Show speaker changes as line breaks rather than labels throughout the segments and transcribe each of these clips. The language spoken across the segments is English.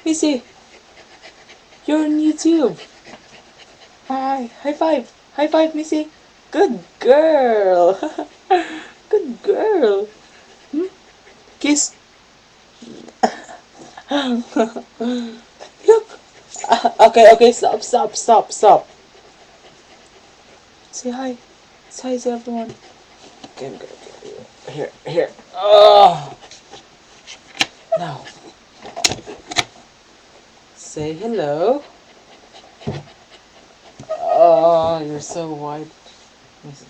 Missy, you're on YouTube. Hi, high five. High five, Missy. Good girl. Good girl. Hmm? Kiss. Look. Okay, stop. Say hi. Say hi to everyone. Okay, here. Oh, now say hello. Oh, you're so white. Missy.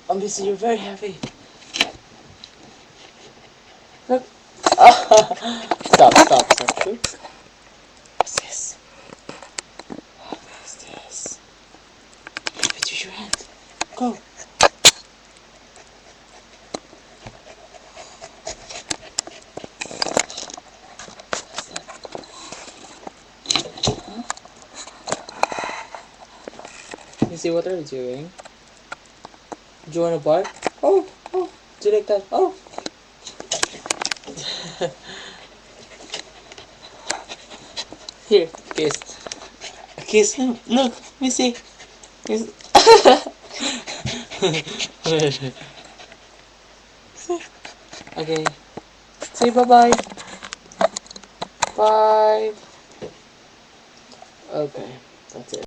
Oh, Missy, you're very heavy. Look. Stop. Look. What's this? What is this? Give it to your hand. Go. Missy, what are you doing? Do you want to bark? Oh. Do you like that? Oh. Here, kiss. Kiss him. Look, Missy. Kiss. Okay. Say bye-bye. Bye. Okay, that's it.